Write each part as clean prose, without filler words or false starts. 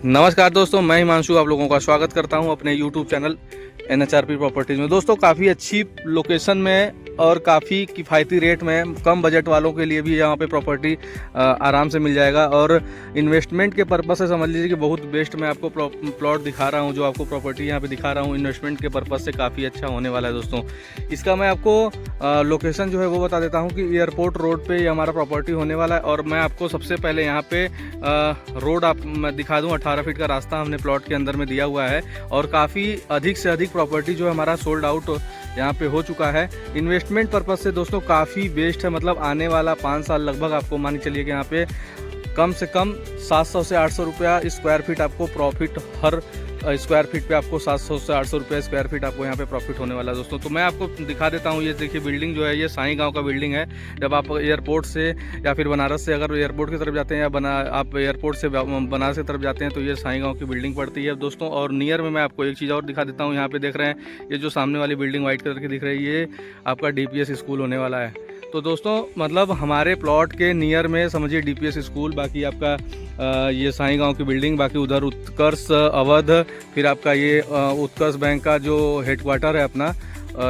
नमस्कार दोस्तों, मैं हिमांशु आप लोगों का स्वागत करता हूं अपने YouTube चैनल NHRP प्रॉपर्टीज़ में। दोस्तों काफ़ी अच्छी लोकेशन में और काफ़ी किफ़ायती रेट में कम बजट वालों के लिए भी यहाँ पे प्रॉपर्टी आराम से मिल जाएगा। और इन्वेस्टमेंट के पर्पज़ से समझ लीजिए कि बहुत बेस्ट मैं आपको प्लॉट दिखा रहा हूँ। जो आपको प्रॉपर्टी यहाँ पे दिखा रहा हूँ इन्वेस्टमेंट के पर्पज़ से काफ़ी अच्छा होने वाला है दोस्तों। इसका मैं आपको लोकेशन जो है वो बता देता हूँ कि एयरपोर्ट रोड पे ये हमारा प्रॉपर्टी होने वाला है। और मैं आपको सबसे पहले यहाँ पे रोड मैं दिखा दूँ। 18 फीट का रास्ता हमने प्लॉट के अंदर में दिया हुआ है और काफ़ी अधिक से अधिक प्रॉपर्टी जो हमारा सोल्ड आउट यहाँ पे हो चुका है। इन्वेस्टमेंट पर्पज़ से दोस्तों काफ़ी बेस्ट है। मतलब आने वाला 5 साल लगभग आपको मान के चलिए कि यहाँ पे कम से कम 700 से 800 रुपया स्क्वायर फीट आपको प्रॉफिट हर स्क्वायर फीट पे आपको 700 से 800 रुपये स्क्वायर फीट आपको यहाँ पे प्रॉफिट होने वाला है दोस्तों। तो मैं आपको दिखा देता हूँ। ये देखिए बिल्डिंग जो है ये साई गांव का बिल्डिंग है। जब आप एयरपोर्ट से या फिर बनारस से अगर एयरपोर्ट की तरफ जाते हैं या आप एयरपोर्ट से बनारस की तरफ जाते हैं तो ये साई गांव की बिल्डिंग पड़ती है दोस्तों। और नियर में मैं आपको एक चीज़ और दिखा देता हूँ। यहाँ पे देख रहे हैं ये जो सामने वाली बिल्डिंग व्हाइट कलर की दिख रही है ये आपका DPS स्कूल होने वाला है। तो दोस्तों मतलब हमारे प्लॉट के नियर में समझिए DPS स्कूल, बाकी आपका ये साई गांव की बिल्डिंग, बाकी उधर उत्कर्ष अवध, फिर आपका ये उत्कर्ष बैंक का जो हेडक्वार्टर है अपना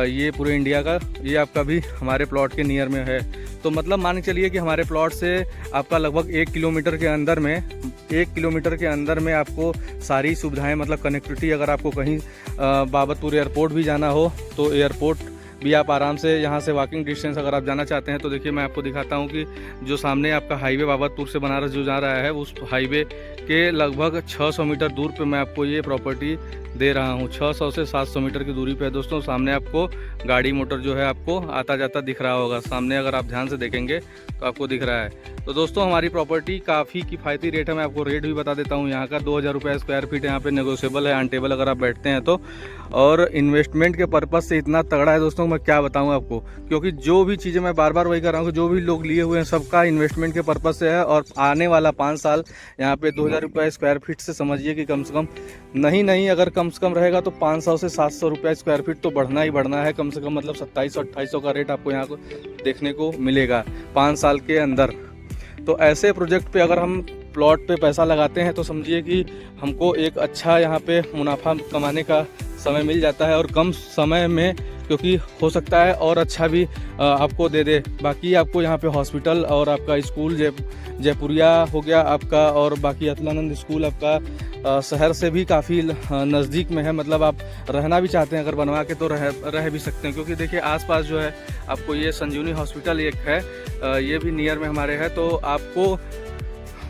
ये पूरे इंडिया का, ये आपका भी हमारे प्लॉट के नियर में है। तो मतलब मान के चलिए कि हमारे प्लॉट से आपका लगभग 1 किलोमीटर के अंदर में आपको सारी सुविधाएं, मतलब कनेक्टिविटी, अगर आपको कहीं बाबतपुर एयरपोर्ट भी जाना हो तो एयरपोर्ट भी आप आराम से यहाँ से वॉकिंग डिस्टेंस अगर आप जाना चाहते हैं तो देखिए मैं आपको दिखाता हूँ कि जो सामने आपका हाईवे बाबतपुर से बनारस जो जा रहा है उस हाईवे के लगभग 600 मीटर दूर पे मैं आपको ये प्रॉपर्टी दे रहा हूँ। 600 से 700 मीटर की दूरी पे है दोस्तों। सामने आपको गाड़ी मोटर जो है आपको आता जाता दिख रहा होगा। सामने अगर आप ध्यान से देखेंगे तो आपको दिख रहा है। तो दोस्तों हमारी प्रॉपर्टी काफ़ी किफ़ायती रेट है। मैं आपको रेट भी बता देता हूँ। यहाँ का 2000 रुपये स्क्वायर फीट यहाँ पे नेगोशिएबल है, अनटेबल अगर आप बैठते हैं तो। और इन्वेस्टमेंट के पर्पज़ से इतना तगड़ा है दोस्तों, मैं क्या बताऊँ आपको, क्योंकि जो भी चीज़ें मैं बार बार वही कर रहा हूँ कि जो भी लोग लिए हुए हैं सबका इन्वेस्टमेंट के पर्पज़ से है। और आने वाला 5 साल यहाँ पे 2000 रुपये स्क्वायर फीट से समझिए कि कम से कम नहीं अगर कम से कम रहेगा तो 500 से 700 रुपये स्क्वायर फीट तो बढ़ना ही बढ़ना है कम से कम। मतलब 2700-2800 का रेट आपको यहाँ को देखने को मिलेगा 5 साल के अंदर। तो ऐसे प्रोजेक्ट पे अगर हम प्लॉट पे पैसा लगाते हैं तो समझिए कि हमको एक अच्छा यहाँ पे मुनाफा कमाने का समय मिल जाता है। और कम समय में, क्योंकि हो सकता है और अच्छा भी आपको दे दे। बाकी आपको यहाँ पे हॉस्पिटल और आपका स्कूल जयपुरिया हो गया आपका, और बाकी अतुलानंद स्कूल आपका शहर से भी काफ़ी नज़दीक में है। मतलब आप रहना भी चाहते हैं अगर बनवा के तो रह भी सकते हैं। क्योंकि देखिए आसपास जो है आपको ये संजीवनी हॉस्पिटल एक है, ये भी नियर में हमारे है। तो आपको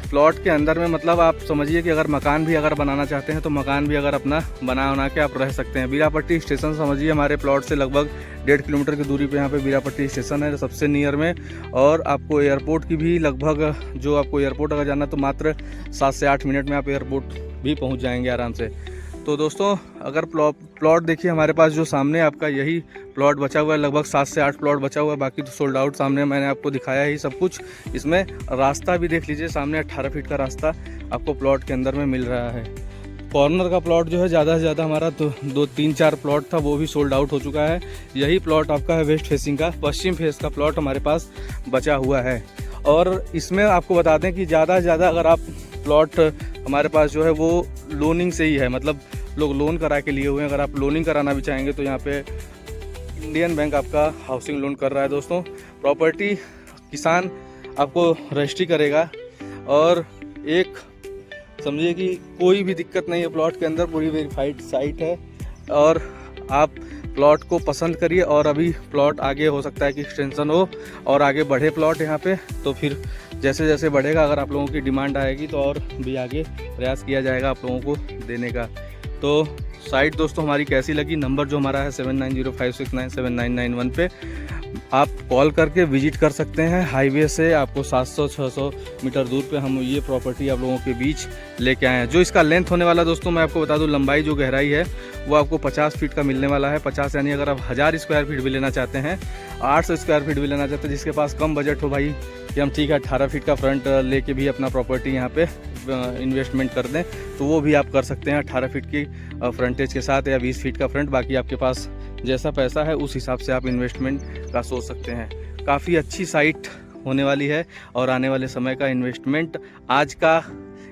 प्लॉट के अंदर में मतलब आप समझिए कि अगर मकान भी अगर बनाना चाहते हैं तो मकान भी अगर अपना बना के आप रह सकते हैं। बीरापट्टी स्टेशन समझिए हमारे प्लॉट से लगभग 1.5 किलोमीटर की दूरी पे यहाँ पे बीरापट्टी स्टेशन है सबसे नियर में। और आपको एयरपोर्ट की भी लगभग, जो आपको एयरपोर्ट अगर जाना तो मात्र 7 से 8 मिनट में आप एयरपोर्ट भी पहुँच जाएंगे आराम से। तो दोस्तों अगर प्लॉट देखिए हमारे पास जो सामने आपका यही प्लॉट बचा हुआ है, लगभग 7 से 8 प्लॉट बचा हुआ है, बाकी तो सोल्ड आउट। सामने मैंने आपको दिखाया ही सब कुछ। इसमें रास्ता भी देख लीजिए, सामने 18 फीट का रास्ता आपको प्लॉट के अंदर में मिल रहा है। कॉर्नर का प्लॉट जो है ज़्यादा से ज़्यादा हमारा 2-3-4 प्लॉट था, वो भी सोल्ड आउट हो चुका है। यही प्लॉट आपका है वेस्ट फेसिंग का, पश्चिम फेस का प्लॉट हमारे पास बचा हुआ है। और इसमें आपको बता दें कि ज़्यादा से ज़्यादा अगर आप प्लॉट हमारे पास जो है वो लोनिंग से ही है, मतलब लोग लोन करा के लिए हुए हैं। अगर आप लोनिंग कराना भी चाहेंगे तो यहाँ पे इंडियन बैंक आपका हाउसिंग लोन कर रहा है दोस्तों। प्रॉपर्टी किसान आपको रजिस्ट्री करेगा और एक समझिए कि कोई भी दिक्कत नहीं है प्लॉट के अंदर, पूरी वेरीफाइड साइट है। और आप प्लॉट को पसंद करिए और अभी प्लॉट आगे हो सकता है कि एक्सटेंशन हो और आगे बढ़े प्लॉट यहाँ पे, तो फिर जैसे जैसे बढ़ेगा अगर आप लोगों की डिमांड आएगी तो और भी आगे प्रयास किया जाएगा आप लोगों को देने का। तो साइट दोस्तों हमारी कैसी लगी, नंबर जो हमारा है 7905697991 पे आप कॉल करके विजिट कर सकते हैं। हाईवे से आपको 700-600 मीटर दूर पे हम ये प्रॉपर्टी आप लोगों के बीच लेके आए हैं। जो इसका लेंथ होने वाला दोस्तों मैं आपको बता दूं, लंबाई जो गहराई है वो आपको 50 फीट का मिलने वाला है। 50 यानी अगर आप 1000 स्क्वायर फीट भी लेना चाहते हैं, 800 स्क्वायर फीट भी लेना चाहते हैं, जिसके पास कम बजट हो भाई कि हम ठीक है 18 फीट का फ्रंट लेके भी अपना प्रॉपर्टी यहाँ पे इन्वेस्टमेंट कर दें तो वो भी आप कर सकते हैं 18 फीट की फ्रंटेज के साथ या 20 फीट का फ्रंट। बाकी आपके पास जैसा पैसा है उस हिसाब से आप इन्वेस्टमेंट का सोच सकते हैं। काफ़ी अच्छी साइट होने वाली है और आने वाले समय का इन्वेस्टमेंट आज का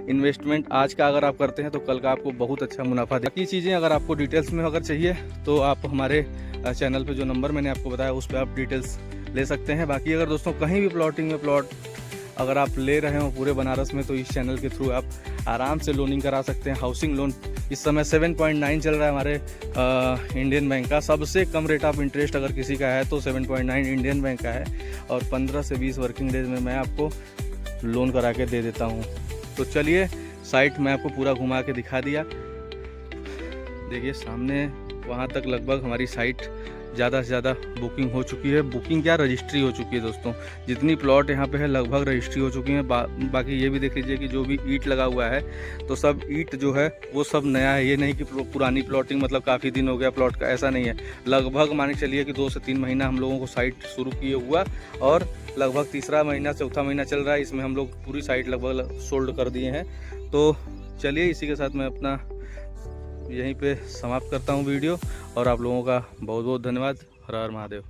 इन्वेस्टमेंट आज का अगर आप करते हैं तो कल का आपको बहुत अच्छा मुनाफा दे। बाकी चीज़ें अगर आपको डिटेल्स में अगर चाहिए तो आप हमारे चैनल पे जो नंबर मैंने आपको बताया उस पर आप डिटेल्स ले सकते हैं। बाकी अगर दोस्तों कहीं भी प्लॉटिंग में प्लॉट अगर आप ले रहे हो पूरे बनारस में तो इस चैनल के थ्रू आप आराम से लोनिंग करा सकते हैं। हाउसिंग लोन इस समय 7.9 चल रहा है हमारे इंडियन बैंक का। सबसे कम रेट ऑफ इंटरेस्ट अगर किसी का है तो 7.9 इंडियन बैंक का है और 15 से 20 वर्किंग डेज में मैं आपको लोन करा के दे देता हूँ। तो चलिए साइट मैं आपको पूरा घुमा के दिखा दिया। देखिए सामने वहाँ तक लगभग हमारी साइट ज़्यादा से ज़्यादा बुकिंग हो चुकी है। बुकिंग क्या, रजिस्ट्री हो चुकी है दोस्तों। जितनी प्लॉट यहाँ पे है लगभग रजिस्ट्री हो चुकी है। बाकी ये भी देख लीजिए कि जो भी ईंट लगा हुआ है तो सब ईंट जो है वो सब नया है। ये नहीं कि पुरानी प्लॉटिंग मतलब काफ़ी दिन हो गया प्लॉट का, ऐसा नहीं है। लगभग मान के चलिए कि 2 से 3 महीना हम लोगों को साइट शुरू किए हुआ और लगभग तीसरा महीना चौथा महीना चल रहा है। इसमें हम लोग पूरी साइट लगभग सोल्ड कर दिए हैं। तो चलिए इसी के साथ मैं अपना यहीं पे समाप्त करता हूँ वीडियो और आप लोगों का बहुत बहुत धन्यवाद। हर हर महादेव।